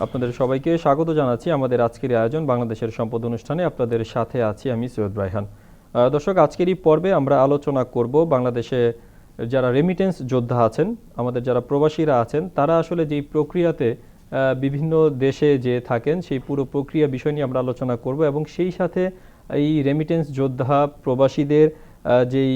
আপনাদের সবাইকে স্বাগত জানাচ্ছি আমাদের আজকের আয়োজন বাংলাদেশের সম্পদ অনুষ্ঠানে। আপনাদের সাথে আছি আমি সৈয়দ রায়হান। দর্শক, আজকের এই পর্বে আমরা আলোচনা করব বাংলাদেশে যারা রেমিটেন্স যোদ্ধা আছেন, আমাদের যারা প্রবাসীরা আছেন, তারা আসলে যেই প্রক্রিয়াতে বিভিন্ন দেশে যে থাকেন সেই পুরো প্রক্রিয়া বিষয় নিয়ে আমরা আলোচনা করব এবং সেই সাথে এই রেমিটেন্স যোদ্ধা প্রবাসীদের যেই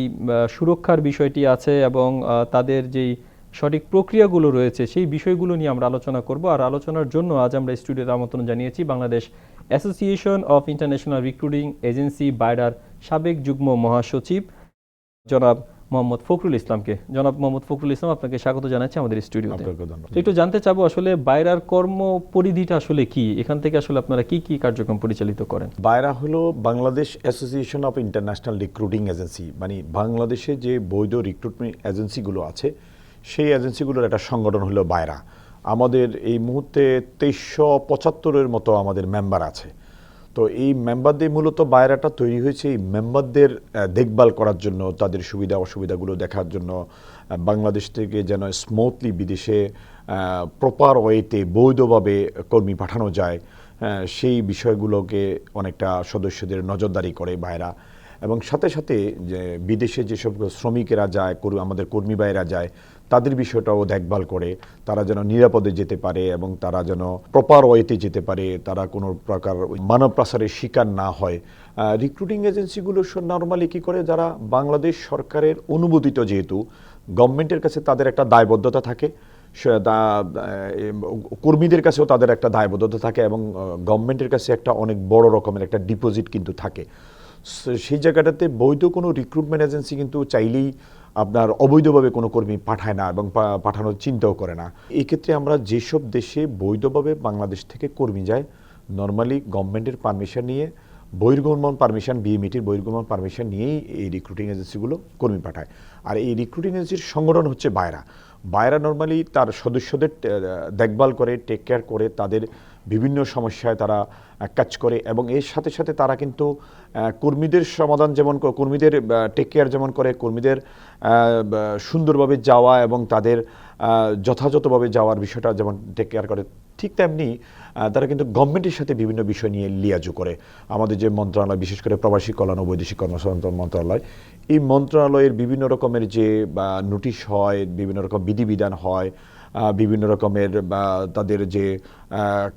সুরক্ষার বিষয়টি আছে এবং তাদের যেই সঠিক প্রক্রিয়াগুলো রয়েছে সেই বিষয়গুলো নিয়ে আমরা আলোচনা করব। আর আলোচনার জন্য আজ আমরা স্টুডিওতে আমন্ত্রণ জানিয়েছি Bangladesh association of international recruiting agency বায়রার সাবেক যুগ্ম মহাসচিব জনাব মোহাম্মদ ফখরুল ইসলামকে। জনাব মোহাম্মদ ফখরুল ইসলাম, আপনাকে স্বাগত জানাচ্ছি আমাদের স্টুডিওতে। তো একটু জানতে চাবো আসলে বায়রার কর্ম পরিধিটা আসলে কি, এখান থেকে আসলে আপনারা কি কি কার্যক্রম পরিচালিত করেন? বায়রা হলো Bangladesh association of international recruiting agency, মানে বাংলাদেশে যে বৈধ রিক্রুটমেন্ট এজেন্সিগুলো আছে সেই এজেন্সিগুলোর একটা সংগঠন হলো বায়রা। আমাদের এই মুহূর্তে 2375-এর মতো আমাদের মেম্বার আছে। তো এই মেম্বারদের মূলত বায়রাটা তৈরি হয়েছে এই মেম্বারদের দেখভাল করার জন্য, তাদের সুবিধা অসুবিধাগুলো দেখার জন্য, বাংলাদেশ থেকে যেন স্মুথলি বিদেশে প্রপার ওয়েতে বৈধভাবে কর্মী পাঠানো যায়, সেই বিষয়গুলোকে অনেকটা সদস্যদের নজরদারি করে বায়রা। এবং সাথে সাথে যে বিদেশে যেসব শ্রমিকেরা যায়, আমাদের কর্মী ভাইরা যায়, তাদের বিষয়টাও দেখভাল করে, তারা যেন নিরাপদে যেতে পারে এবং তারা যেন প্রপার ওয়েতে যেতে পারে, তারা কোনো প্রকার মানব পাচারের শিকার না হয়। রিক্রুটিং এজেন্সিগুলো নর্মালি কী করে, যারা বাংলাদেশ সরকারের অনুমোদিত, যেহেতু গভর্নমেন্টের কাছে তাদের একটা দায়বদ্ধতা থাকে, কর্মীদের কাছেও তাদের একটা দায়বদ্ধতা থাকে এবং গভর্নমেন্টের কাছে একটা অনেক বড় রকমের একটা ডিপোজিট কিন্তু থাকে। সেই জায়গাটাতে বৈধ কোনো রিক্রুটমেন্ট এজেন্সি কিন্তু চাইলেই আপনার অবৈধভাবে কোনো কর্মী পাঠায় না এবং পাঠানোর চিন্তাও করে না। এই ক্ষেত্রে আমরা যেসব দেশে বৈধভাবে বাংলাদেশ থেকে কর্মী যায়, নর্মালি গভর্নমেন্টের পারমিশন নিয়ে, বহির্গমন পারমিশন, বিএমইটির বহির্গমন পারমিশন নিয়েই এই রিক্রুটিং এজেন্সিগুলো কর্মী পাঠায়। আর এই রিক্রুটিং এজেন্সির সংগঠন হচ্ছে বায়রা। বায়রা নর্মালি তার সদস্যদের দেখভাল করে, টেক কেয়ার করে, তাদের বিভিন্ন সমস্যায় তারা কাজ করে এবং এর সাথে সাথে তারা কিন্তু কর্মীদের সমাধান যেমন, কর্মীদের টেক কেয়ার যেমন করে, কর্মীদের সুন্দরভাবে যাওয়া এবং তাদের যথাযথভাবে যাওয়ার বিষয়টা যেমন টেক কেয়ার করে, ঠিক তেমনি তারা কিন্তু গভর্নমেন্টের সাথে বিভিন্ন বিষয় নিয়ে লিয়াজু করে। আমাদের যে মন্ত্রণালয়, বিশেষ করে প্রবাসী কল্যাণ ও বৈদেশিক কর্মসংস্থান মন্ত্রণালয়, এই মন্ত্রণালয়ের বিভিন্ন রকমের যে নোটিশ হয়, বিভিন্ন রকম বিধিবিধান হয়, বিভিন্ন রকমের তাদের যে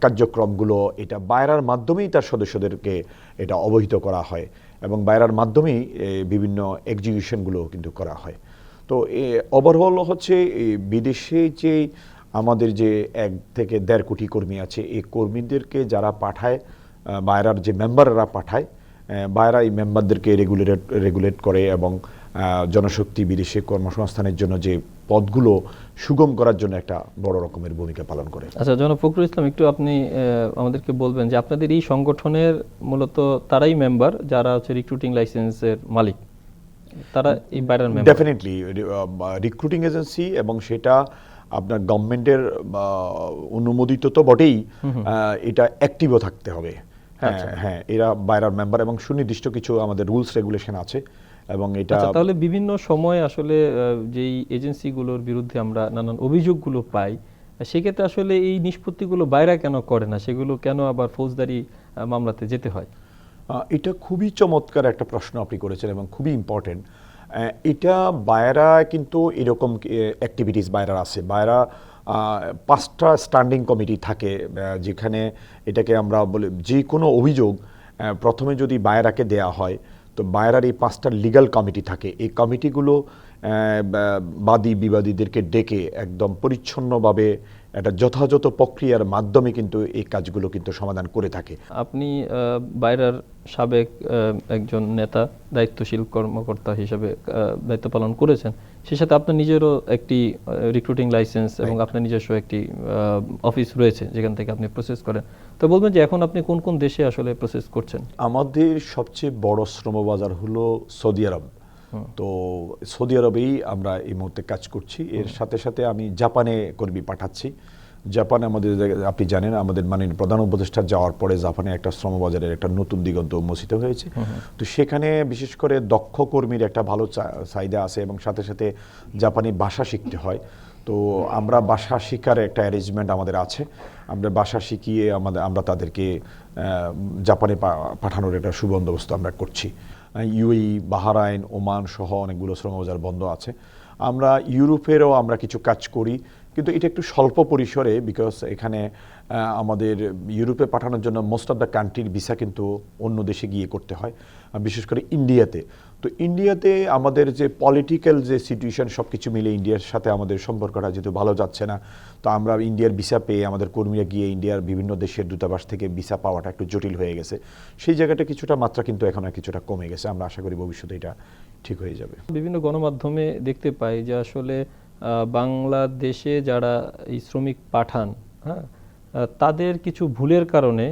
কার্যক্রমগুলো, এটা বায়রার মাধ্যমেই তার সদস্যদেরকে এটা অবহিত করা হয় এবং বায়রার মাধ্যমেই বিভিন্ন এক্সিকিউশনগুলো কিন্তু করা হয়। তো ওভারঅল হচ্ছে বিদেশে যে আমাদের যে 1 থেকে 1.5 কোটি কর্মী আছে, এই কর্মীদেরকে যারা পাঠায়, বায়রার যে মেম্বাররা পাঠায়, বায়রা এই মেম্বারদেরকে রেগুলেট করে এবং জনশক্তি বিদেশে কর্মসংস্থানের জন্য যে পদগুলো সুগম করার জন্য একটা বড় রকমের ভূমিকা পালন করে। আচ্ছা জনাব ফখরুল ইসলাম, একটু আপনি আমাদেরকে বলবেন যে আপনাদের এই সংগঠনের মূলত তারাই মেম্বার যারা হচ্ছে রিক্রুটিং লাইসেন্সের মালিক, তারা এই বায়রার মেম্বার? ডেফিনেটলি রিক্রুটিং এজেন্সি এবং সেটা আপনার গভর্নমেন্টের অনুমোদিত তো বটেই, এটা অ্যাক্টিভও থাকতে হবে। হ্যাঁ, এরা বায়রার মেম্বার এবং সুনির্দিষ্ট কিছু আমাদের রুলস রেগুলেশন আছে এবং এটা। তাহলে বিভিন্ন সময় আসলে যেই এজেন্সিগুলোর বিরুদ্ধে আমরা নানান অভিযোগগুলো পাই, সেক্ষেত্রে আসলে এই নিষ্পত্তিগুলো বায়রা কেন করে না, সেগুলো কেন আবার ফৌজদারি মামলাতে যেতে হয়? এটা খুবই চমৎকার একটা প্রশ্ন আপনি করেছেন এবং খুবই ইম্পর্টেন্ট। এটা বায়রা কিন্তু এরকম অ্যাক্টিভিটিস বায়রার আছে। বায়রা 5টা স্ট্যান্ডিং কমিটি থাকে, যেখানে এটাকে আমরা বলি যে কোনো অভিযোগ প্রথমে যদি বায়রাকে দেয়া হয়, তো বায়রার এই 5টা লিগ্যাল কমিটি থাকে। এই কমিটিগুলো বাদী বিবাদীদেরকে ডেকে একদম পরিচ্ছন্নভাবে একটা যথাযথ প্রক্রিয়ার মাধ্যমে কিন্তু এই কাজগুলো কিন্তু সমাধান করে থাকে। আপনি বায়রার সাবেক একজন নেতা, দায়িত্বশীল কর্মকর্তা হিসেবে দায়িত্ব পালন করেছেন, সেই সাথে আপনার নিজেরও একটি রিক্রুটিং লাইসেন্স এবং আপনার নিজস্ব একটি অফিস রয়েছে যেখান থেকে আপনি প্রসেস করেন। তো বলবেন যে এখন আপনি কোন কোন দেশে আসলে প্রসেস করছেন? আমাদের সবচেয়ে বড় শ্রমবাজার হলো সৌদি আরব। তো সৌদি আরবেই আমরা এই মুহূর্তে কাজ করছি। এর সাথে সাথে আমি জাপানে কর্মী পাঠাচ্ছি। জাপানে আমাদের, আপনি জানেন, আমাদের মাননীয় প্রধান উপদেষ্টা যাওয়ার পরে জাপানে একটা শ্রমবাজারের একটা নতুন দিগন্ত উন্মোচিত হয়েছে। তো সেখানে বিশেষ করে দক্ষ কর্মীর একটা ভালো চাহিদা আছে এবং সাথে সাথে জাপানি ভাষা শিখতে হয়। তো তো আমরা বাসা শিকার একটা অ্যারেঞ্জমেন্ট আমাদের আছে, আমরা বাসা শিখিয়ে আমরা তাদেরকে জাপানে পাঠানোর একটা সুবন্দোবস্ত আমরা করছি। ইউএই, বাহরাইন, ওমান সহ অনেকগুলো শ্রমবাজার বন্ধ আছে। আমরা ইউরোপেরও আমরা কিছু কাজ করি, কিন্তু এটা একটু স্বল্প পরিসরে, বিকজ এখানে আমাদের ইউরোপে পাঠানোর জন্য মোস্ট অফ দ্য কান্ট্রির ভিসা কিন্তু অন্য দেশে গিয়ে করতে হয়, বিশেষ করে ইন্ডিয়াতে। তো ইন্ডিয়াতে আমাদের যে পলিটিক্যাল যে সিচুয়েশন সব কিছু মিলে ইন্ডিয়ার সাথে আমাদের সম্পর্কটা যেহেতু ভালো যাচ্ছে না, তো আমরা ইন্ডিয়ার ভিসা পেয়ে আমাদের কর্মীরা গিয়ে ইন্ডিয়ার বিভিন্ন দেশের দূতাবাস থেকে ভিসা পাওয়াটা একটু জটিল হয়ে গেছে। সেই জায়গাটা কিছুটা মাত্রা কিন্তু এখন আর কিছুটা কমে গেছে। আমরা আশা করি ভবিষ্যতে এটা ঠিক হয়ে যাবে। বিভিন্ন গণমাধ্যমে দেখতে পাই যে আসলে বাংলাদেশে যারা এই শ্রমিক পাঠান, হ্যাঁ, তাদের কিছু ভুলের কারণে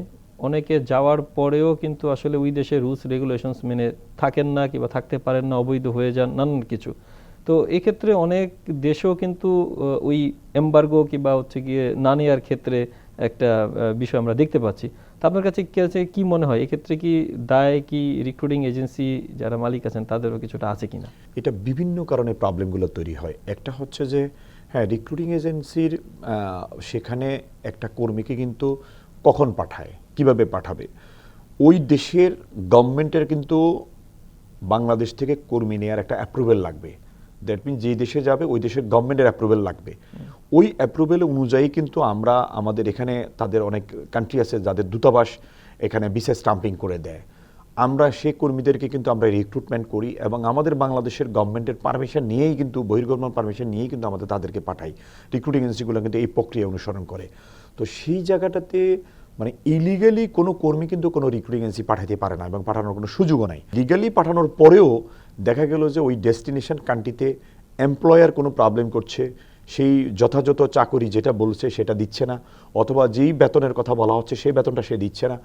অনেকে যাওয়ার পরেও কিন্তু আসলে ওই দেশের রুলস রেগুলেশনস মেনে থাকেন না কিংবা থাকতে পারেন না, অবৈধ হয়ে যান, নানান কিছু। তো এক্ষেত্রে অনেক দেশেও কিন্তু ওই এমবার্গো কিংবা হচ্ছে গিয়ে না নেওয়ার ক্ষেত্রে একটা বিষয় আমরা দেখতে পাচ্ছি। তো আপনার কাছে কি মনে হয়, এক্ষেত্রে কি দায় কি রিক্রুটিং এজেন্সি যারা মালিক আছেন তাদেরও কিছুটা আছে কিনা? এটা বিভিন্ন কারণে প্রবলেমগুলো তৈরি হয়। একটা হচ্ছে যে হ্যাঁ, রিক্রুটিং এজেন্সির সেখানে একটা কর্মীকে কিন্তু কখন পাঠায়, কিভাবে পাঠাবে, ওই দেশের গভর্নমেন্টের কিন্তু বাংলাদেশ থেকে কর্মী নেওয়ার একটা অ্যাপ্রুভেল লাগবে। দ্যাট মিন যেই দেশে যাবে ওই দেশের গভর্নমেন্টের অ্যাপ্রুভেল লাগবে। ওই অ্যাপ্রুভেল অনুযায়ী কিন্তু আমরা আমাদের এখানে তাদের অনেক কান্ট্রি আছে যাদের দূতাবাস এখানে ভিসা স্টাম্পিং করে দেয়। আমরা সেই কর্মীদেরকে কিন্তু আমরা রিক্রুটমেন্ট করি এবং আমাদের বাংলাদেশের গভর্নমেন্টের পারমিশন নিয়েই কিন্তু বহির্গমন পারমিশন নিয়েই কিন্তু আমাদের তাদেরকে পাঠাই। রিক্রুটিং এজেন্সিগুলো কিন্তু এই প্রক্রিয়া অনুসরণ করে। তো সেই জায়গাটাতে মানে ইলিগালি কোনো কর্মী কিন্তু কোনো রিক্রুটিং এজেন্সি পাঠাতে পারে না এবং পাঠানোর কোনো সুযোগও নাই। লিগালি পাঠানোর পরেও দেখা গেল যে ওই ডেস্টিনেশন কান্ট্রিতে এমপ্লয়ার কোনো প্রবলেম করছে, সেই যথাযথ চাকরি যেটা বলছে সেটা দিচ্ছে না, অথবা যেই বেতনের কথা বলা হচ্ছে সেই বেতনটা সে দিচ্ছে না,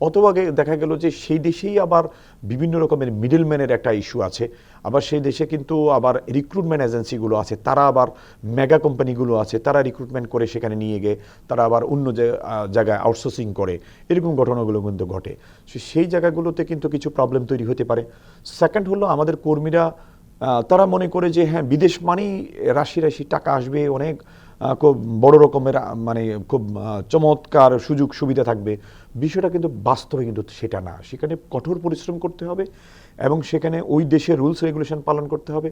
অথবা দেখা গেল যে সেই দেশেই আবার বিভিন্ন রকমের মিডলম্যানের একটা ইস্যু আছে। আবার সেই দেশে কিন্তু আবার রিক্রুটমেন্ট এজেন্সিগুলো আছে, তারা আবার মেগা কোম্পানিগুলো আছে, তারা রিক্রুটমেন্ট করে সেখানে নিয়ে গিয়ে তারা আবার অন্য জায়গায় আউটসোর্সিং করে। এরকম ঘটনাগুলো কিন্তু ঘটে। সেই জায়গাগুলোতে কিন্তু কিছু প্রবলেম তৈরি হতে পারে। সেকেন্ড হলো আমাদের কর্মীরা তারা মনে করে যে হ্যাঁ, বিদেশ মানেই রাশি রাশি টাকা আসবে, অনেক খুব বড় রকমের মানে খুব চমৎকার সুযোগ সুবিধা থাকবে। বিষয়টা কিন্তু বাস্তবে কিন্তু সেটা না। সেখানে কঠোর পরিশ্রম করতে হবে এবং সেখানে ওই দেশের রুলস রেগুলেশন পালন করতে হবে।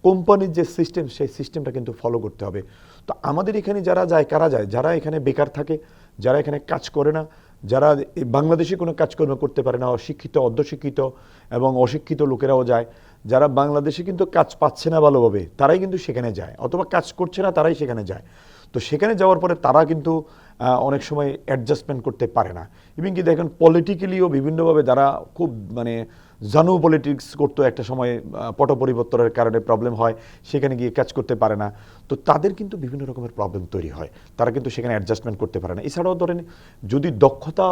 কোম্পানির যে সিস্টেম সেই সিস্টেমটা কিন্তু ফলো করতে হবে। তো আমাদের এখানে যারা যায়, কারা যায়? যারা এখানে বেকার থাকে, যারা এখানে কাজ করে না, যারা বাংলাদেশে কোনো কাজকর্ম করতে পারে না, অশিক্ষিত, অর্ধশিক্ষিত এবং অশিক্ষিত লোকেরাও যায়। যারা বাংলাদেশে কিন্তু কাজ পাচ্ছে না ভালোভাবে, তারাই কিন্তু সেখানে যায়, অথবা কাজ করছে না তারাই সেখানে যায়। তো সেখানে যাওয়ার পরে তারা কিন্তু অনেক সময় অ্যাডজাস্টমেন্ট করতে পারে না। ইভেন কি দেখেন পলিটিক্যালিও বিভিন্নভাবে যারা খুব মানে জানু পলিটিক্স করতো একটা সময়, পট পরিবর্তনের কারণে প্রবলেম হয়, সেখানে গিয়ে কাজ করতে পারে না। তো তাদের কিন্তু বিভিন্ন রকমের প্রবলেম তৈরি হয়, তারা কিন্তু সেখানে অ্যাডজাস্টমেন্ট করতে পারে না। এছাড়াও ধরেন যদি দক্ষতা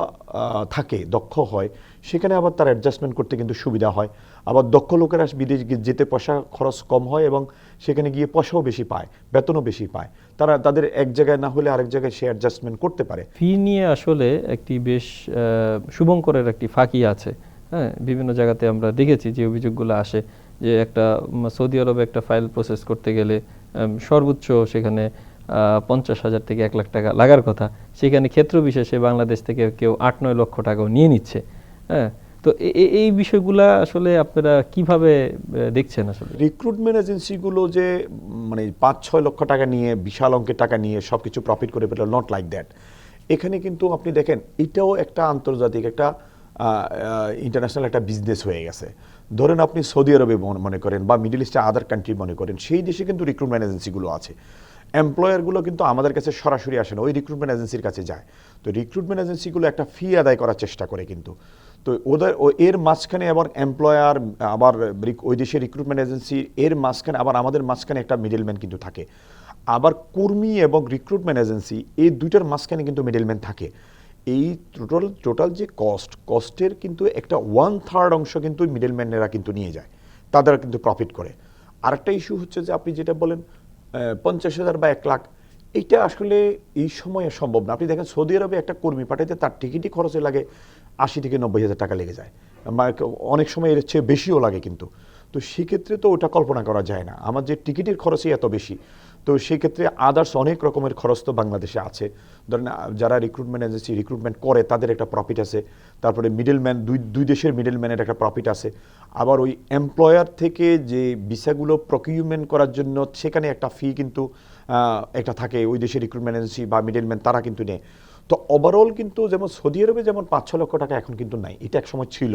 থাকে, দক্ষ হয়, সেখানে আবার তার অ্যাডজাস্টমেন্ট করতে কিন্তু সুবিধা হয়। আবার দক্ষ লোকেরা বিদেশ যেতে পয়সা খরচ কম হয় এবং সেখানে গিয়ে পয়সাও বেশি পায়, বেতনও বেশি পায়। তারা তাদের এক জায়গায় না হলে আরেক জায়গায় সে অ্যাডজাস্টমেন্ট করতে পারে। ফি নিয়ে আসলে একটি বেশ শুভঙ্করের একটি ফাঁকি আছে। হ্যাঁ, বিভিন্ন জায়গাতে আমরা দেখেছি যে অভিযোগগুলো আসে যে একটা সৌদি আরবে একটা ফাইল প্রসেস করতে গেলে সর্বোচ্চ সেখানে 50,000 থেকে 1 লাখ টাকা লাগার কথা, সেখানে ক্ষেত্র বিশেষে বাংলাদেশ থেকে কেউ 8-9 লক্ষ টাকাও নিয়ে নিচ্ছে। হ্যাঁ, তো এই বিষয়গুলা আসলে আপনারা কিভাবে দেখছেন? আসলে রিক্রুটমেন্ট এজেন্সিগুলো যে মানে 5-6 লক্ষ টাকা নিয়ে, বিশাল অঙ্কের টাকা নিয়ে সব কিছু প্রফিট করে ফেলে, নট লাইক দ্যাট। এখানে কিন্তু আপনি দেখেন এটাও একটা আন্তর্জাতিক একটা ইন্টারন্যাশনাল একটা বিজনেস হয়ে গেছে। ধরেন আপনি সৌদি আরবে মনে করেন বা মিডল ইস্টে আদার কান্ট্রি মনে করেন, সেই দেশে কিন্তু রিক্রুটমেন্ট এজেন্সিগুলো আছে। এমপ্লয়ারগুলো কিন্তু আমাদের কাছে সরাসরি আসে না, ওই রিক্রুটমেন্ট এজেন্সির কাছে যায়। তো রিক্রুটমেন্ট এজেন্সিগুলো একটা ফি আদায় করার চেষ্টা করে কিন্তু। তো এর মাঝখানে আবার এমপ্লয়ার, আবার ওই দেশের রিক্রুটমেন্ট এজেন্সি, এর মাঝখানে আবার আমাদের মাঝখানে একটা মিডলম্যান কিন্তু থাকে। আবার কর্মী এবং রিক্রুটমেন্ট এজেন্সি এই দুইটার মাঝখানে কিন্তু মিডলম্যান থাকে। এই টোটাল যে কস্টের কিন্তু একটা 1/3 অংশ কিন্তু মিডলম্যানেরা কিন্তু নিয়ে যায়, তাদের কিন্তু প্রফিট করে। আরেকটা ইস্যু হচ্ছে যে আপনি যেটা বলেন 50,000 বা 1 লাখ, এইটা আসলে এই সময়ে সম্ভব না। আপনি দেখেন সৌদি আরবে একটা কর্মী পাঠাইতে তার টিকিটই খরচে লাগে 80 থেকে 90,000 টাকা লেগে যায়, অনেক সময় এর চেয়ে বেশিও লাগে কিন্তু। তো সেক্ষেত্রে তো ওটা কল্পনা করা যায় না, আমার যে টিকিটের খরচই এত বেশি। তো সেই ক্ষেত্রে আদার্স অনেক রকমের খরচ তো বাংলাদেশে আছে। ধরেন যারা রিক্রুটমেন্ট এজেন্সি রিক্রুটমেন্ট করে তাদের একটা প্রফিট আছে, তারপরে মিডলম্যান দুই দেশের মিডলম্যানের একটা প্রফিট আছে, আবার ওই এমপ্লয়ার থেকে যে ভিসাগুলো প্রকিউরমেন্ট করার জন্য সেখানে একটা ফি কিন্তু একটা থাকে, ওই দেশের রিক্রুটমেন্ট এজেন্সি বা মিডলম্যান তারা কিন্তু নেয়। তো ওভারঅল কিন্তু যেমন সৌদি আরবে যেমন 5-6 লক্ষ টাকা এখন কিন্তু নাই, এটা এক সময় ছিল।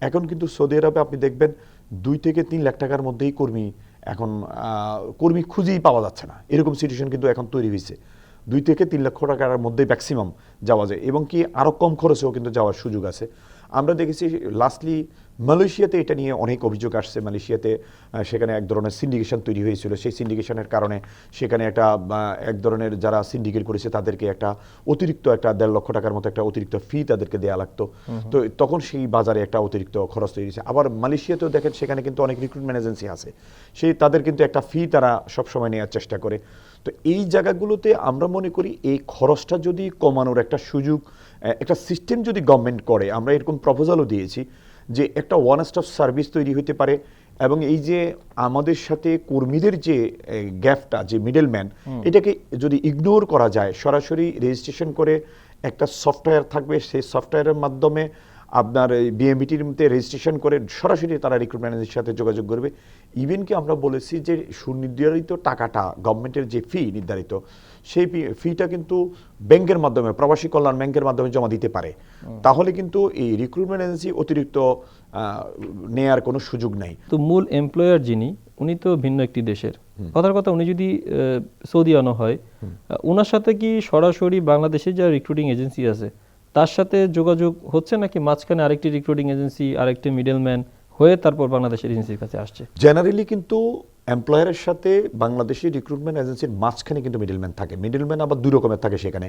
এখন কিন্তু সৌদি আরবে আপনি দেখবেন 2 থেকে 3 লাখ টাকার মধ্যেই এখন কর্মী খুঁজেই পাওয়া যাচ্ছে না, এরকম সিচুয়েশন কিন্তু এখন তৈরি হয়েছে। 2 থেকে 3 লক্ষ টাকার মধ্যে ম্যাক্সিমাম যাওয়া যায়, এবং কি আরও কম খরচেও কিন্তু যাওয়ার সুযোগ আছে। আমরা দেখেছি লাস্টলি মালয়েশিয়াতে এটা নিয়ে অনেক অভিযোগ আসছে। মালয়েশিয়াতে সেখানে এক ধরনের সিন্ডিকেশন তৈরি হয়েছিল, সেই সিন্ডিকেশনের কারণে সেখানে এক ধরনের যারা সিন্ডিকেট করেছে তাদেরকে একটা অতিরিক্ত একটা 1.5 লক্ষ টাকার মতো একটা অতিরিক্ত ফি তাদেরকে দেওয়া লাগতো। তো তখন সেই বাজারে একটা অতিরিক্ত খরচ তৈরি হয়েছে। আবার মালয়েশিয়াতেও দেখেন সেখানে কিন্তু অনেক রিক্রুটমেন্ট এজেন্সি আছে, তাদের কিন্তু একটা ফি তারা সবসময় নেওয়ার চেষ্টা করে। তো এই জায়গাগুলোতে আমরা মনে করি এই খরচটা যদি কমানোর একটা সুযোগ, একটা সিস্টেম যদি গভর্নমেন্ট করে, আমরা এরকম প্রপোজালও দিয়েছি যে একটা ওয়ান স্টপ সার্ভিস তৈরি হতে পারে, এবং এই যে আমাদের সাথে কর্মীদের যে গ্যাপটা, যে মিডলম্যান, এটাকে যদি ইগনোর করা যায়, সরাসরি রেজিস্ট্রেশন করে একটা সফটওয়্যার থাকবে, সেই সফটওয়্যারের মাধ্যমে আপনার এই বিএমবিটির মধ্যে রেজিস্ট্রেশন করে সরাসরি তারা রিক্রুটমেন্টের সাথে যোগাযোগ করবে। ইভেন কি আমরা বলেছি যে সুনির্ধারিত টাকাটা, গভর্নমেন্টের যে ফি নির্ধারিত, সেই ফিটা কিন্তু ব্যাংকের মাধ্যমে, প্রবাসী কল্যাণ ব্যাংকের মাধ্যমে জমা দিতে পারে। তাহলে কিন্তু এই রিক্রুটমেন্ট এজেন্সি অতিরিক্ত নেয়ার কোনো সুযোগ নাই। তো মূল এমপ্লয়ার যিনি, উনি তো ভিন্ন একটি দেশের। কথার কথা, উনি যদি সৌদি আনা হয়, ওনার সাথে কি সরাসরি বাংলাদেশের যারা রিক্রুটিং এজেন্সি আছে তার সাথে যোগাযোগ হচ্ছে, নাকি মাঝখানে আরেকটি রিক্রুটিং এজেন্সি, আরেকটি মিডলম্যান হয়ে তারপর বাংলাদেশের এজেন্সির কাছে আসছে? জেনারেলি কিন্তু এমপ্লয়ারের সাথে বাংলাদেশের রিক্রুটমেন্ট এজেন্সির মাঝখানে কিন্তু মিডলম্যান থাকে। মিডলম্যান আবার 2 রকমের থাকে সেখানে।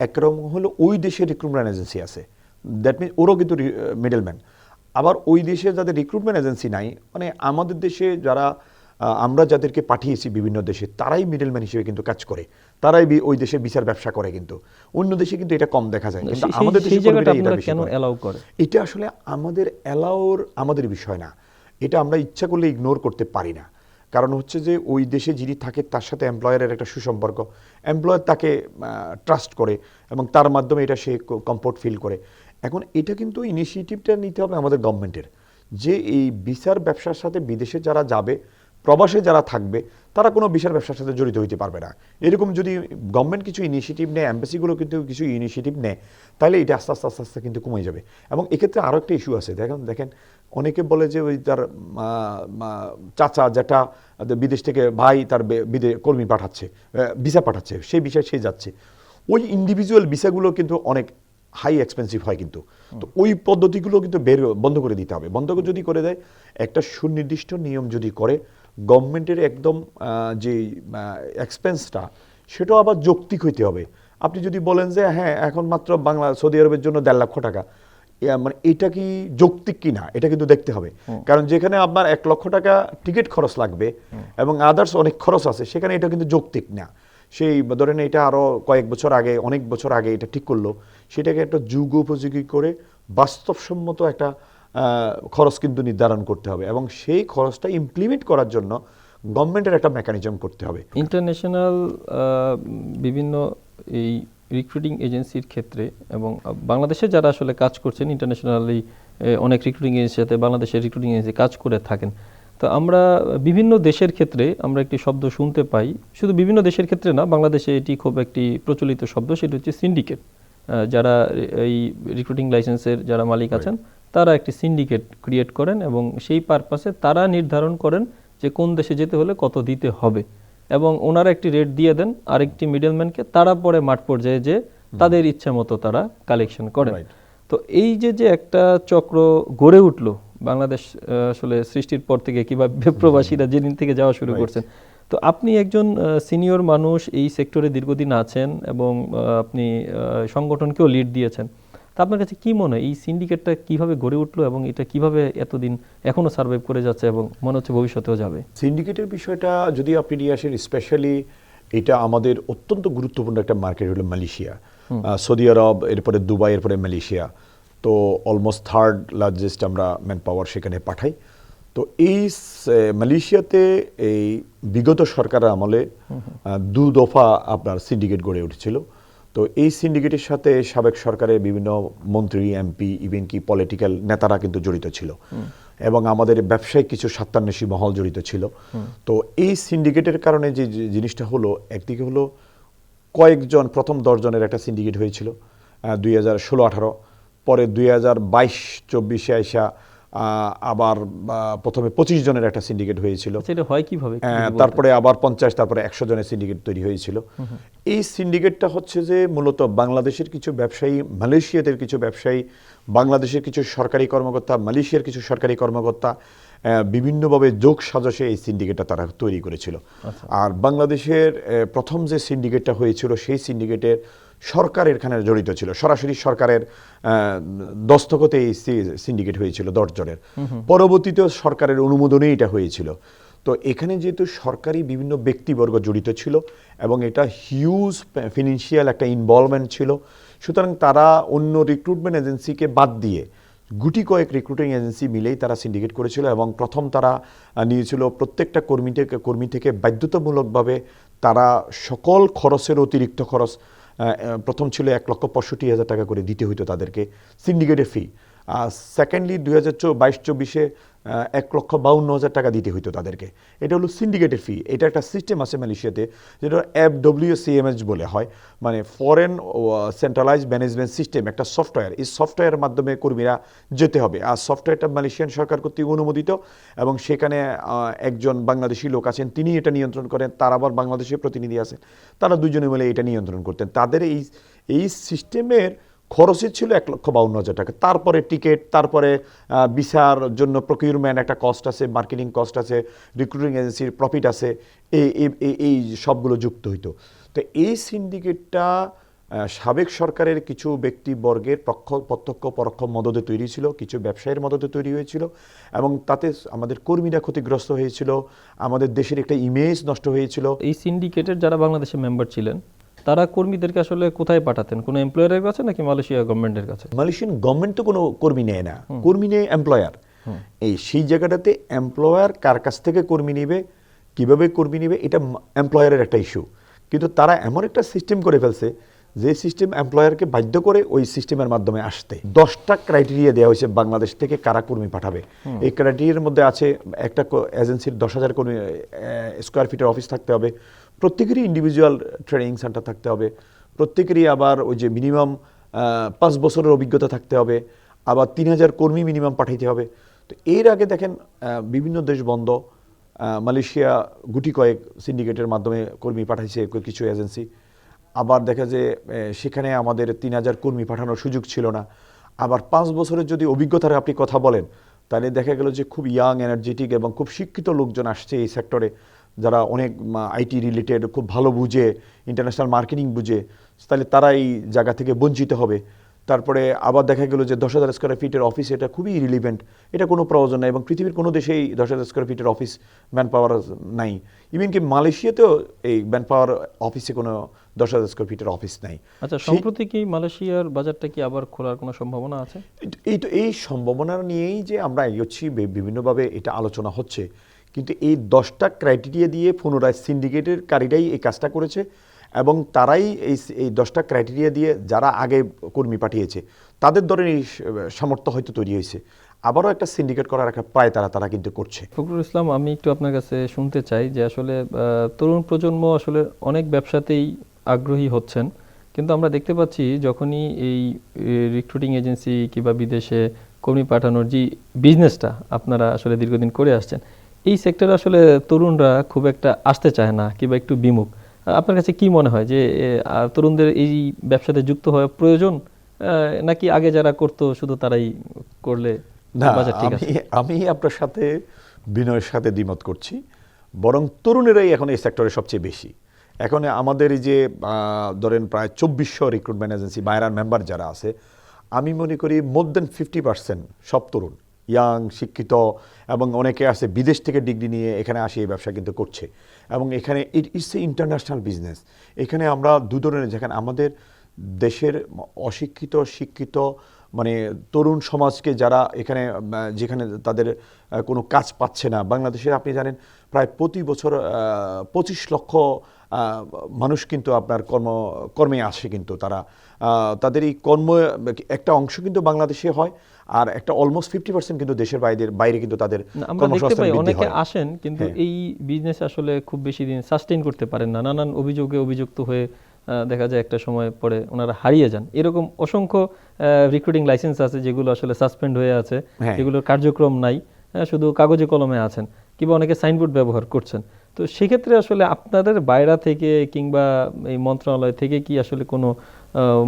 একরকম হলো ওই দেশের রিক্রুটমেন্ট এজেন্সি আছে, দ্যাট মিনস ওরাও কিন্তু মিডলম্যান। আবার ওই দেশে যাদের রিক্রুটমেন্ট এজেন্সি নাই, মানে আমাদের দেশে যারা আমরা যাদেরকে পাঠিয়েছি বিভিন্ন দেশে, তারাই মিডলম্যান হিসেবে কিন্তু কাজ করে, তারাই ওই দেশে বিচার ব্যবসা করে। কিন্তু অন্য দেশে কিন্তু এটা কম দেখা যায়, কিন্তু আমাদের দেশে কেন অ্যালাউ করে? এটা আসলে আমাদের বিষয় না, এটা আমরা ইচ্ছা করলে ইগনোর করতে পারি না। কারণ হচ্ছে যে ওই দেশে যিনি থাকে তার সাথে এমপ্লয়ারের একটা সুসম্পর্ক, এমপ্লয়ার তাকে ট্রাস্ট করে এবং তার মাধ্যমে এটা সে কমফোর্ট ফিল করে। এখন এটা কিন্তু ইনিশিয়েটিভটা নিতে হবে আমাদের গভর্নমেন্টের, যে এই বিচার ব্যবসার সাথে বিদেশে যারা যাবে, প্রবাসে যারা থাকবে, তারা কোনো বিচার ব্যবসার সাথে জড়িত হইতে পারবে না। এরকম যদি গভর্নমেন্ট কিছু ইনিশিয়েটিভ নেয়, এম্বাসিগুলো কিন্তু কিছু ইনিশিয়েটিভ নেয়, তাহলে এটা আস্তে আস্তে আস্তে আস্তে কিন্তু কমে যাবে। এবং এক্ষেত্রে আরও একটা ইস্যু আছে, দেখেন অনেকে বলে যে ওই তার চাচা যেটা বিদেশ থেকে ভাই তার কর্মী পাঠাচ্ছে, ভিসা পাঠাচ্ছে, সেই বিষয়ে সে যাচ্ছে, ওই ইন্ডিভিজুয়াল ভিসাগুলো কিন্তু অনেক হাই এক্সপেন্সিভ হয় কিন্তু। তো ওই পদ্ধতিগুলো কিন্তু বন্ধ করে দিতে হবে। বন্ধ যদি করে দেয়, একটা সুনির্দিষ্ট নিয়ম যদি করে, গভর্নমেন্টের একদম যে এক্সপেন্সটা, সেটাও আবার যৌক্তিক হইতে হবে। আপনি যদি বলেন যে হ্যাঁ এখন মাত্র সৌদি আরবের জন্য 1.5 লক্ষ টাকা, মানে এটা কি যৌক্তিক কি না, এটা কিন্তু দেখতে হবে। কারণ যেখানে আপনার 1 লক্ষ টাকা টিকিট খরচ লাগবে এবং আদার্স অনেক খরচ আছে, সেখানে এটা কিন্তু যৌক্তিক না। সেই ধরেন এটা আরও অনেক বছর আগে এটা ঠিক করলো, সেটাকে একটা যুগ উপযোগী করে বাস্তবসম্মত একটা খরচ কিন্তু নির্ধারণ করতে হবে, এবং সেই খরচটা ইমপ্লিমেন্ট করার জন্য গভর্নমেন্টের একটা মেকানিজম করতে হবে। ইন্টারন্যাশনাল বিভিন্ন এই রিক্রুটিং এজেন্সির ক্ষেত্রে এবং বাংলাদেশে যারা আসলে কাজ করছেন ইন্টারন্যাশনালি, অনেক রিক্রুটিং এজেন্সির সাথে বাংলাদেশের রিক্রুটিং এজেন্সি কাজ করে থাকেন। তো আমরা বিভিন্ন দেশের ক্ষেত্রে আমরা একটি শব্দ শুনতে পাই, শুধু বিভিন্ন দেশের ক্ষেত্রে না, বাংলাদেশে এটি খুব একটি প্রচলিত শব্দ, সেটি হচ্ছে সিন্ডিকেট। যারা এই রিক্রুটিং লাইসেন্সের যারা মালিক আছেন, তারা একটি সিন্ডিকেট ক্রিয়েট করেন এবং সেই পারপাসে তারা নির্ধারণ করেন যে কোন দেশে যেতে হলে কত দিতে হবে, এবং ওনারা একটি রেট দিয়ে দেন আরেকটি মিডলম্যানকে, তারা পরে মাঠ পর্যায়ে যে তাদের ইচ্ছা মতো তারা কালেকশন করেন। তো এই যে একটা চক্র গড়ে উঠলো বাংলাদেশ আসলে সৃষ্টির পর থেকে, কিভাবে প্রবাসীরা যেদিন থেকে যাওয়া শুরু করছেন, তো আপনি একজন সিনিয়র মানুষ, এই সেক্টরে দীর্ঘদিন আছেন এবং আপনি সংগঠনকেও লিড দিয়েছেন, তা আপনার কাছে কি মনে হয় এই সিন্ডিকেটটা কিভাবে গড়ে উঠলো এবং এটা কিভাবে এতদিন এখনো সার্ভাইভ করে যাচ্ছে এবং মনে হচ্ছে ভবিষ্যতেও যাবে? সিন্ডিকেটের বিষয়টা যদি আপনি নিয়ে আসেন, স্পেশালি এটা আমাদের অত্যন্ত গুরুত্বপূর্ণ একটা মার্কেট হলো মালয়েশিয়া, সৌদি আরব, এরপরে দুবাই, এরপরে মালয়েশিয়া। তো অলমোস্ট 3rd লার্জেস্ট আমরা ম্যান পাওয়ার সেখানে পাঠাই। তো এই মালয়েশিয়াতে এই বিগত সরকারের আমলে দু দফা আপনার সিন্ডিকেট গড়ে উঠেছিল। তো এই সিন্ডিকেটের সাথে সাবেক সরকারের বিভিন্ন মন্ত্রী, এমপি, ইভেন কি পলিটিক্যাল নেতারা কিন্তু জড়িত ছিল এবং আমাদের ব্যবসায়িক কিছু স্বার্থান্বেষী মহল জড়িত ছিল। তো এই সিন্ডিকেটের কারণে যে জিনিসটা হলো, একদিকে হলো কয়েকজন, প্রথম 10 জনের একটা সিন্ডিকেট হয়েছিল 2016-18, পরে 2022-24 আইসা আবার প্রথমে 25 জনের একটা সিন্ডিকেট হয়েছিল। সেটা হয় কিভাবে? তারপরে আবার 50, তারপরে 100 জনের সিন্ডিকেট তৈরি হয়েছিল। এই সিন্ডিকেটটা হচ্ছে যে মূলত বাংলাদেশের কিছু ব্যবসায়ী, মালয়েশিয়াদের কিছু ব্যবসায়ী, বাংলাদেশের কিছু সরকারি কর্মকর্তা, মালয়েশিয়ার কিছু সরকারি কর্মকর্তা বিভিন্নভাবে যোগ সাজসে এই সিন্ডিকেটটা তারা তৈরি করেছিল। আর বাংলাদেশের প্রথম যে সিন্ডিকেটটা হয়েছিল, সেই সিন্ডিকেটের সরকার এখানে জড়িত ছিল, সরাসরি সরকারের দস্তখতে এই সিন্ডিকেট হয়েছিল 10 জনের। পরবর্তীতে সরকারের অনুমোদনে এটা হয়েছিল। তো এখানে যেহেতু সরকারি বিভিন্ন ব্যক্তিবর্গ জড়িত ছিল এবং এটা হিউজ ফিনান্সিয়াল একটা ইনভলভমেন্ট ছিল, সুতরাং তারা অন্য রিক্রুটমেন্ট এজেন্সিকে বাদ দিয়ে গুটি কয়েক রিক্রুটিং এজেন্সি মিলেই তারা সিন্ডিকেট করেছিল। এবং প্রথম তারা নিয়েছিল প্রত্যেকটা কর্মী থেকে বাধ্যতামূলকভাবে তারা সকল খরচের অতিরিক্ত খরচ, প্রথম ছিল 1,65,000 টাকা করে দিতে হইতো তাদেরকে সিন্ডিকেটের ফি। সেকেন্ডলি 2022-24-এ 1,52,000 টাকা দিতে হইতো তাদেরকে। এটা হলো সিন্ডিকেটের ফি। এটা একটা সিস্টেম আছে মালয়েশিয়াতে, যেটা FWCMS বলে হয়, মানে ফরেন সেন্ট্রালাইজ ম্যানেজমেন্ট সিস্টেম, একটা সফটওয়্যার। এই সফটওয়্যারের মাধ্যমে কর্মীরা যেতে হবে। আর সফটওয়্যারটা মালয়েশিয়ান সরকার কর্তৃক অনুমোদিত এবং সেখানে একজন বাংলাদেশি লোক আছেন, তিনি এটা নিয়ন্ত্রণ করেন। তার আবার বাংলাদেশের প্রতিনিধি আছেন, তারা দুজনে মিলে এটা নিয়ন্ত্রণ করতেন। তাদের এই সিস্টেমের খরচই ছিল 1,52,000 টাকা। তারপরে টিকিট, তারপরে ভিসার জন্য প্রকিউরমেন্ট একটা কস্ট আছে, মার্কেটিং কস্ট আছে, রিক্রুটিং এজেন্সির প্রফিট আছে, এই সবগুলো যুক্ত হইতো। তো এই সিন্ডিকেটটা সাবেক সরকারের কিছু ব্যক্তিবর্গের প্রত্যক্ষ পরোক্ষ মদদে তৈরি ছিল, কিছু ব্যবসায়ীর মদদে তৈরি হয়েছিল এবং তাতে আমাদের কর্মীরা ক্ষতিগ্রস্ত হয়েছিল, আমাদের দেশের একটা ইমেজ নষ্ট হয়েছিল। এই সিন্ডিকেটের যারা বাংলাদেশে মেম্বার ছিলেন, তারা কর্মীদেরকে আসলে কোথায় পাঠাতেন? কোনো এমপ্লয়ারের কাছে নাকি মালয়েশিয়া গভর্নমেন্টের কাছে? মালয়েশিয়ান গভর্নমেন্ট তো কোনো কর্মী নেয় না, কর্মী নেয় এমপ্লয়ার। সেই জায়গাটাতে এমপ্লয়ার কার কাছ থেকে কর্মী নিবে, কিভাবে কর্মী নিবে, এটা এমপ্লয়ারের একটা ইস্যু। কিন্তু তারা এমন একটা সিস্টেম করে ফেলছে যে সিস্টেম এমপ্লয়ারকে বাধ্য করে ওই সিস্টেমের মাধ্যমে আসতে। 10টা ক্রাইটেরিয়া দেওয়া হয়েছে বাংলাদেশ থেকে কারা কর্মী পাঠাবে। এই ক্রাইটেরিয়ার মধ্যে আছে একটা এজেন্সির 10,000 কর্মী স্কোয়ার ফিটের অফিস থাকতে হবে, প্রত্যেকেরই ইন্ডিভিজুয়াল ট্রেনিং সেন্টার থাকতে হবে, প্রত্যেকেরই আবার ওই যে মিনিমাম 5 বছরের অভিজ্ঞতা থাকতে হবে, আবার 3,000 কর্মী মিনিমাম পাঠাইতে হবে। তো এর আগে দেখেন বিভিন্ন দেশ বন্ধ, মালয়েশিয়া গুটি কয়েক সিন্ডিকেটের মাধ্যমে কর্মী পাঠাইছে কিছু এজেন্সি। আবার দেখা যায় সেখানে আমাদের 3,000 কর্মী পাঠানোর সুযোগ ছিল না। আবার 5 বছরের যদি অভিজ্ঞতার আপনি কথা বলেন, তাহলে দেখা গেল যে খুব ইয়াং, এনার্জেটিক এবং খুব শিক্ষিত লোকজন আসছে এই সেক্টরে, যারা অনেক আইটি রিলেটেড খুব ভালো বুঝে, ইন্টারন্যাশনাল মার্কেটিং বুঝে, তাহলে তারা এই জায়গা থেকে বঞ্চিত হবে। তারপরে আবার দেখা গেল যে 10,000 স্কোয়ার ফিটের অফিস, এটা খুবই ইরিলিভেন্ট, এটা কোনো প্রয়োজন নাই এবং পৃথিবীর কোনো দেশেই 10,000 স্কোয়ার ফিটের অফিস ম্যান পাওয়ার নাই। ইভেন কি মালয়েশিয়াতেও এই ম্যান পাওয়ার অফিসে কোনো 10,000 স্কোয়ার ফিটের অফিস নাই। আচ্ছা, সম্প্রতি কি মালয়েশিয়ার বাজারটা কি আবার খোলার কোনো সম্ভাবনা আছে? এই সম্ভাবনা নিয়েই যে আমরা এগোচ্ছি, বিভিন্নভাবে এটা আলোচনা হচ্ছে। কিন্তু এই 10টা ক্রাইটেরিয়া দিয়ে পুনরায় সিন্ডিকেটের কারীরাই এই কাজটা করেছে এবং তারাই এই 10টা ক্রাইটেরিয়া দিয়ে যারা আগে কর্মী পাঠিয়েছে তাদের ধরেন এই সামর্থ্য হয়তো তৈরি হয়েছে, আবারও একটা সিন্ডিকেট করার একটা প্রায় তারা কিন্তু করছে। ফখরুল ইসলাম, আমি একটু আপনার কাছে শুনতে চাই যে আসলে তরুণ প্রজন্ম আসলে অনেক ব্যবসাতেই আগ্রহী হচ্ছেন, কিন্তু আমরা দেখতে পাচ্ছি যখনই এই রিক্রুটিং এজেন্সি কিংবা বিদেশে কর্মী পাঠানোর যে বিজনেসটা আপনারা আসলে দীর্ঘদিন করে আসছেন, এই সেক্টরে আসলে তরুণরা খুব একটা আসতে চায় না কিংবা একটু বিমুখ। আপনার কাছে কি মনে হয় যে তরুণদের এই ব্যবসাতে যুক্ত হওয়া প্রয়োজন, নাকি আগে যারা করতো শুধু তারাই করলে বাজার ঠিক আছে? আমি আপনার সাথে বিনয়ের সাথে দ্বিমত করছি, বরং তরুণেরাই এখন এই সেক্টরে সবচেয়ে বেশি। এখন আমাদের এই যে ধরেন প্রায় 2400 রিক্রুটমেন্ট এজেন্সি বাইরার মেম্বার যারা আছে, আমি মনে করি মোর দেন 50% সব তরুণ, ইয়াং, শিক্ষিত, এবং অনেকে আছে বিদেশ থেকে ডিগ্রি নিয়ে এখানে আসে এই ব্যবসা কিন্তু করছে। এবং এখানে ইটস এ ইন্টারন্যাশনাল বিজনেস। এখানে আমরা দু ধরনের, যেখানে আমাদের দেশের অশিক্ষিত, শিক্ষিত মানে তরুণ সমাজকে যারা এখানে যেখানে তাদের কোনো কাজ পাচ্ছে না, বাংলাদেশে আপনি জানেন প্রায় প্রতি বছর 25 লক্ষ মানুষ কিন্তু আপনার কর্মে আসে, কিন্তু তারা তাদের এই কর্ম একটা অংশ কিন্তু বাংলাদেশে হয়, আর একটা অলমোস্ট 50% কিন্তু দেশের বাইরে কিন্তু তাদের আমরা দেখতে পাই কর্মসংস্থান বৃদ্ধি অনেকে হয়। আসেন কিন্তু হ্যাঁ। এই বিজনেস আসলে খুব বেশি দিন সাস্টেইন করতে পারেন না, নানান অভিযোগে অভিযুক্ত হয়ে দেখা যায় একটা সময় পরে ওনারা হারিয়ে যান। এরকম অসংখ্য রিক্রুটিং লাইসেন্স আছে যেগুলো আসলে সাসপেন্ড হয়ে আছে, হ্যাঁ। যেগুলোর কার্যক্রম নাই, শুধু কাগজে কলমে আছেন, কিংবা অনেকে সাইনবোর্ড ব্যবহার করছেন। তো সেক্ষেত্রে আসলে আপনাদের বাইরে থেকে কিংবা এই মন্ত্রণালয় থেকে কি আসলে কোনো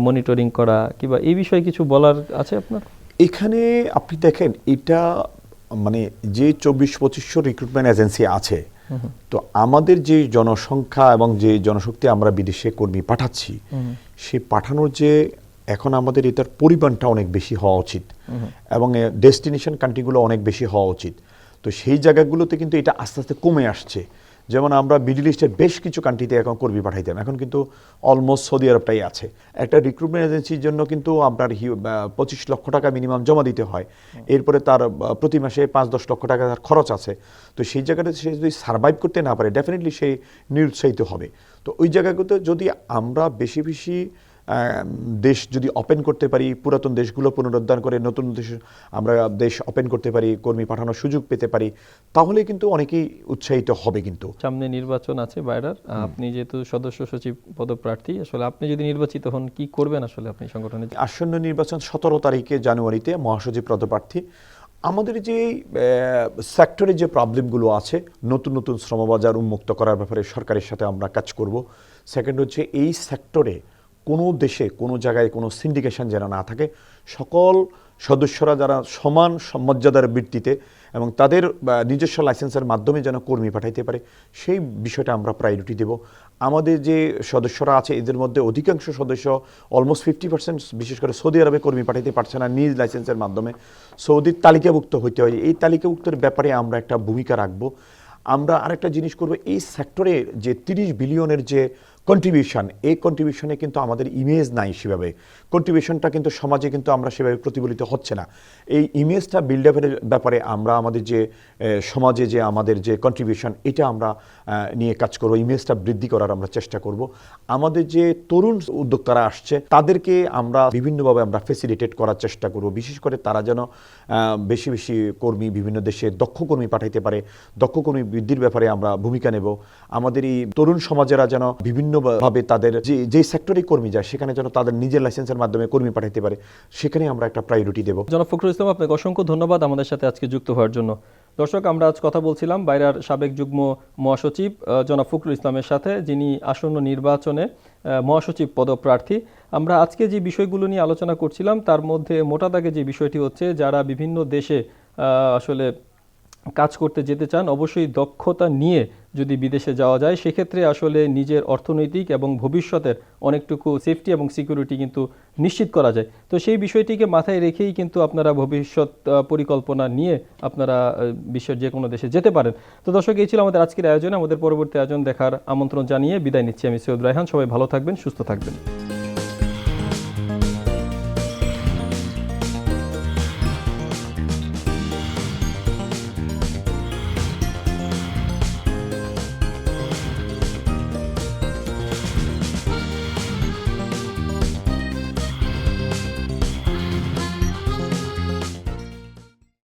মনিটরিং করা কিংবা এই বিষয়ে কিছু বলার আছে আপনার? এখানে আপনি দেখেন, এটা মানে যে 24-2500 রিক্রুটমেন্ট এজেন্সি আছে, তো আমাদের যে জনসংখ্যা এবং যে জনশক্তি আমরা বিদেশে কর্মী পাঠাচ্ছি, সেই পাঠানোর যে এখন আমাদের এটার পরিমাণটা অনেক বেশি হওয়া উচিত এবং ডেস্টিনেশন কান্ট্রিগুলো অনেক বেশি হওয়া উচিত। তো সেই জায়গাগুলোতে কিন্তু এটা আস্তে আস্তে কমে আসছে। যেমন আমরা মিডল ইস্টের বেশ কিছু কান্ট্রিতে এখন কর্মী পাঠাইতাম, এখন কিন্তু অলমোস্ট সৌদি আরবটাই আছে। একটা রিক্রুটমেন্ট এজেন্সির জন্য কিন্তু আপনার 25 লক্ষ টাকা মিনিমাম জমা দিতে হয়, এরপরে তার প্রতি মাসে 5-10 লক্ষ টাকা তার খরচ আছে। তো সেই জায়গাটা সে যদি সার্ভাইভ করতে না পারে, ডেফিনেটলি সে নিরুৎসাহিত হবে। তো ওই জায়গাগুলোতে যদি আমরা বেশি বেশি দেশ যদি ওপেন করতে পারি, পুরাতন দেশগুলো পুনরুদ্ধার করে নতুন আমরা দেশ ওপেন করতে পারি, কর্মী পাঠানোর সুযোগ পেতে পারি, তাহলে কিন্তু অনেকেই উৎসাহিত হবে। কিন্তু সামনে নির্বাচন আছে বাইরার, আপনি যেহেতু সদস্য সচিব পদপ্রার্থী, আসলে আপনি যদি নির্বাচিত হন কি করবেন আসলে আপনি সংগঠনে? আসন্ন নির্বাচন 17 তারিখে জানুয়ারিতে, মহাসচিব পদপ্রার্থী। আমাদের যে সেক্টরে যে প্রবলেমগুলো আছে, নতুন নতুন শ্রমবাজার উন্মুক্ত করার ব্যাপারে সরকারের সাথে আমরা কাজ করব। সেকেন্ড হচ্ছে এই সেক্টরে কোনো দেশে কোনো জায়গায় কোনো সিন্ডিকেশন যেন না থাকে, সকল সদস্যরা যারা সমান মর্যাদার ভিত্তিতে এবং তাদের নিজস্ব লাইসেন্সের মাধ্যমে যেন কর্মী পাঠাইতে পারে, সেই বিষয়টা আমরা প্রায়োরিটি দেব। আমাদের যে সদস্যরা আছে এদের মধ্যে অধিকাংশ সদস্য অলমোস্ট 50%, বিশেষ করে সৌদি আরবে কর্মী পাঠাইতে পারছে না নিজ লাইসেন্সের মাধ্যমে, সৌদির তালিকাভুক্ত হইতে হয়। এই তালিকাভুক্তের ব্যাপারে আমরা একটা ভূমিকা রাখব। আমরা আরেকটা জিনিস করব, এই সেক্টরে যে 30 বিলিয়নের যে কন্ট্রিবিউশন, এই কন্ট্রিবিউশনে কিন্তু আমাদের ইমেজ নাই সেভাবে, কন্ট্রিবিউশনটা কিন্তু সমাজে কিন্তু আমরা সেভাবে প্রতিফলিত হচ্ছে না। এই ইমেজটা বিল্ড আপের ব্যাপারে আমরা আমাদের যে সমাজে যে আমাদের যে কন্ট্রিবিউশন, এটা আমরা নিয়ে কাজ করব, ইমেজটা বৃদ্ধি করার আমরা চেষ্টা করব। আমাদের যে তরুণ উদ্যোক্তারা আসছে তাদেরকে আমরা বিভিন্নভাবে আমরা ফেসিলিটেট করার চেষ্টা করব, বিশেষ করে তারা যেন বেশি বেশি কর্মী বিভিন্ন দেশে দক্ষ কর্মী পাঠাইতে পারে। দক্ষ কর্মী বৃদ্ধির ব্যাপারে আমরা ভূমিকা নেব। আমাদের এই তরুণ সমাজেরা যেন বিভিন্নভাবে তাদের যে সেক্টরে কর্মী যায় সেখানে যেন তাদের নিজের লাইসেন্সের মাধ্যমে কর্মী পাঠাইতে পারে, সেখানে আমরা একটা প্রায়োরিটি দেব। জনাব ফখরুল ইসলাম, আপনাকে অসংখ্য ধন্যবাদ আমাদের সাথে আজকে যুক্ত হওয়ার জন্য। দর্শক, আমরা আজ কথা বলছিলাম বাইরার সাবেক যুগ্ম মহাসচিব জনাব ফখরুল ইসলামের সাথে, যিনি আসন্ন নির্বাচনে মহাসচিব পদপ্রার্থী। আমরা আজকে যে বিষয়গুলো নিয়ে আলোচনা করছিলাম তার মধ্যে মোটা দাগে যে বিষয়টি হচ্ছে, যারা বিভিন্ন দেশে আসলে কাজ করতে যেতে চান, অবশ্যই দক্ষতা নিয়ে যদি বিদেশে যাওয়া যায় সেক্ষেত্রে আসলে নিজের অর্থনৈতিক এবং ভবিষ্যতের অনেকটুকু সেফটি এবং সিকিউরিটি কিন্তু নিশ্চিত করা যায়। তো সেই বিষয়টিকে মাথায় রেখেই কিন্তু আপনারা ভবিষ্যৎ পরিকল্পনা নিয়ে আপনারা বিশ্বের যে কোনো দেশে যেতে পারেন। তো দর্শক, এই ছিল আমাদের আজকের আয়োজন। আমাদের পরবর্তী আয়োজন দেখার আমন্ত্রণ জানিয়ে বিদায় নিচ্ছি আমি সৈয়দ রায়হান। সবাই ভালো থাকবেন, সুস্থ থাকবেন।